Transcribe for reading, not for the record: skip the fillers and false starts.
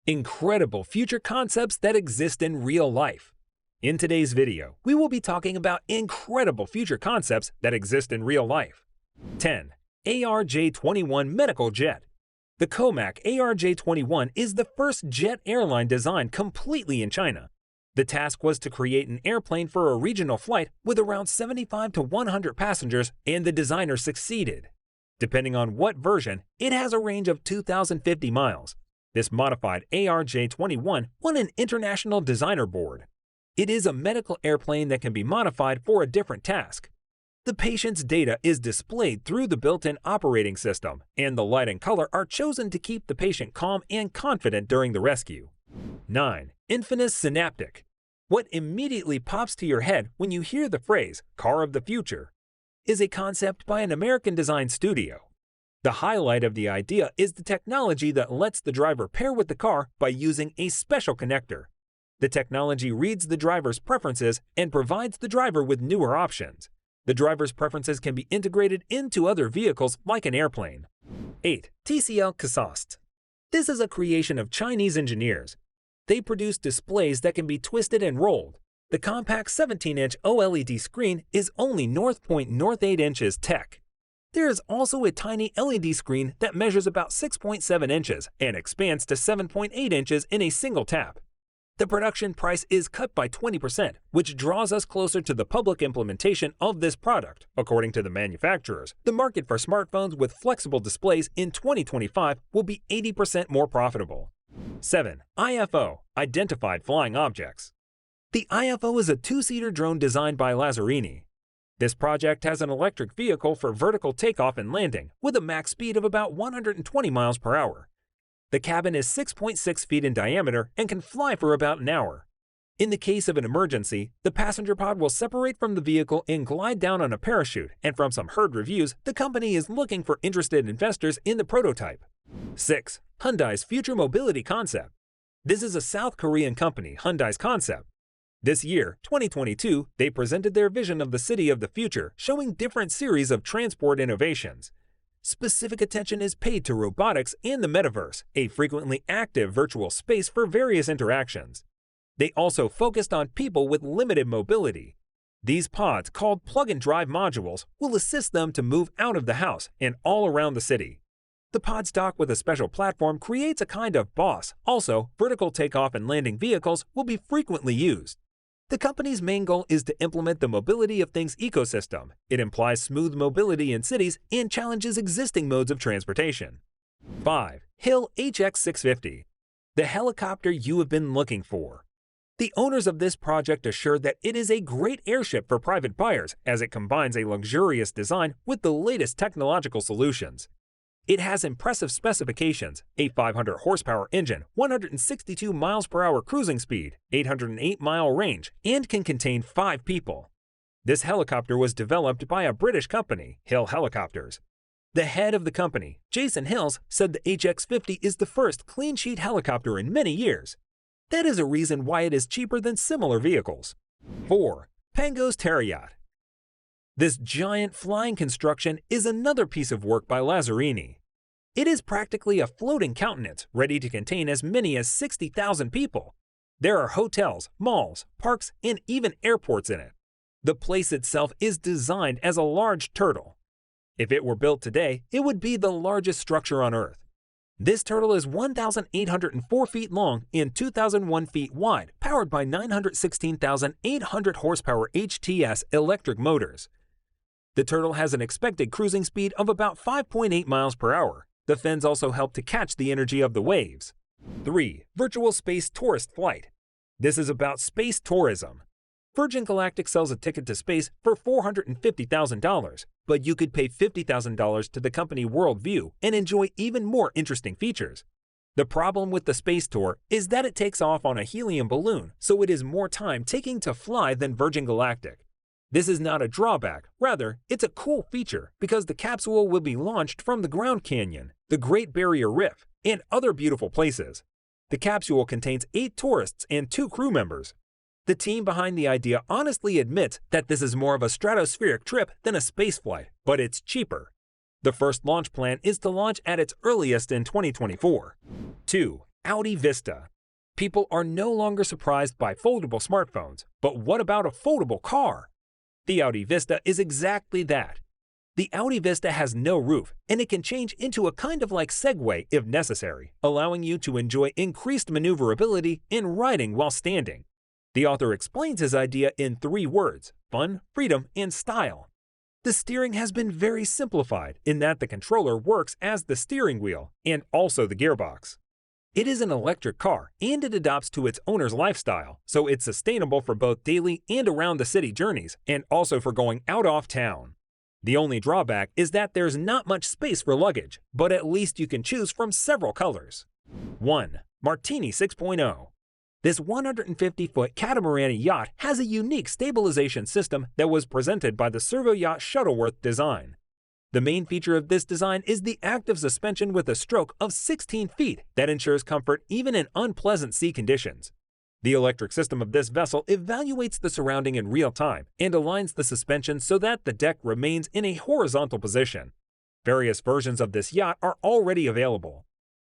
Incredible future concepts that exist in real life. In today's video, we will be talking about incredible future concepts that exist in real life. 10. ARJ21 Medical Jet. The Comac ARJ21 is the first jet airline designed completely in China. The task was to create an airplane for a regional flight with around 75 to 100 passengers, and the designer succeeded. Depending on what version, it has a range of 2,050 miles. This modified ARJ21 won an International Designer Board. It is a medical airplane that can be modified for a different task. The patient's data is displayed through the built-in operating system, and the light and color are chosen to keep the patient calm and confident during the rescue. 9. Infinis Synaptic. What immediately pops to your head when you hear the phrase "car of the future" is a concept by an American design studio. The highlight of the idea is the technology that lets the driver pair with the car by using a special connector. The technology reads the driver's preferences and provides the driver with newer options. The driver's preferences can be integrated into other vehicles like an airplane. 8. TCL csost. This is a creation of Chinese engineers. They produce displays that can be twisted and rolled. The compact 17-inch OLED screen is only 0.08 inches tech. There is also a tiny LED screen that measures about 6.7 inches and expands to 7.8 inches in a single tap. The production price is cut by 20%, which draws us closer to the public implementation of this product. According to the manufacturers, the market for smartphones with flexible displays in 2025 will be 80% more profitable. 7. IFO, Identified Flying Objects. The IFO is a two-seater drone designed by Lazzarini. This project has an electric vehicle for vertical takeoff and landing with a max speed of about 120 miles per hour. The cabin is 6.6 feet in diameter and can fly for about an hour. In the case of an emergency, the passenger pod will separate from the vehicle and glide down on a parachute, and from some heard reviews, the company is looking for interested investors in the prototype. 6. Hyundai's Future Mobility Concept. This is a South Korean company, Hyundai's concept. This year, 2022, they presented their vision of the city of the future, showing different series of transport innovations. Specific attention is paid to robotics and the metaverse, a frequently active virtual space for various interactions. They also focused on people with limited mobility. These pods, called plug-and-drive modules, will assist them to move out of the house and all around the city. The pods dock with a special platform creates a kind of boss. Also, vertical takeoff and landing vehicles will be frequently used. The company's main goal is to implement the mobility of things ecosystem. It implies smooth mobility in cities and challenges existing modes of transportation. 5. Hill HX650. The helicopter you have been looking for. The owners of this project assure that it is a great airship for private buyers as it combines a luxurious design with the latest technological solutions. It has impressive specifications, a 500 horsepower engine, 162 miles per hour cruising speed, 808-mile range, and can contain 5 people. This helicopter was developed by a British company, Hill Helicopters. The head of the company, Jason Hills, said the HX50 is the first clean sheet helicopter in many years. That is a reason why it is cheaper than similar vehicles. 4. Pangoes Terayatch. This giant flying construction is another piece of work by Lazzarini. It is practically a floating countenance, ready to contain as many as 60,000 people. There are hotels, malls, parks, and even airports in it. The place itself is designed as a large turtle. If it were built today, it would be the largest structure on Earth. This turtle is 1,804 feet long and 2,001 feet wide, powered by 916,800 horsepower HTS electric motors. The turtle has an expected cruising speed of about 5.8 miles per hour. The fins also help to catch the energy of the waves. 3. Virtual Space Tourist Flight. This is about space tourism. Virgin Galactic sells a ticket to space for $450,000, but you could pay $50,000 to the company Worldview and enjoy even more interesting features. The problem with the space tour is that it takes off on a helium balloon, so it is more time taking to fly than Virgin Galactic. This is not a drawback, rather, it's a cool feature because the capsule will be launched from the Ground Canyon, the Great Barrier Reef, and other beautiful places. The capsule contains 8 tourists and 2 crew members. The team behind the idea honestly admits that this is more of a stratospheric trip than a spaceflight, but it's cheaper. The first launch plan is to launch at its earliest in 2024. 2. Audi Vista. People are no longer surprised by foldable smartphones, but what about a foldable car? The Audi Vista is exactly that. The Audi Vista has no roof, and it can change into a kind of like Segway if necessary, allowing you to enjoy increased maneuverability in riding while standing. The author explains his idea in 3 words: fun, freedom, and style. The steering has been very simplified in that the controller works as the steering wheel and also the gearbox. It is an electric car and it adapts to its owner's lifestyle, so it's sustainable for both daily and around the city journeys and also for going out off town. The only drawback is that there's not much space for luggage, but at least you can choose from several colors. 1. Martini 6.0. This 150-foot catamaran yacht has a unique stabilization system that was presented by the Servo Yacht Shuttleworth design. The main feature of this design is the active suspension with a stroke of 16 feet that ensures comfort even in unpleasant sea conditions. The electric system of this vessel evaluates the surrounding in real time and aligns the suspension so that the deck remains in a horizontal position. Various versions of this yacht are already available.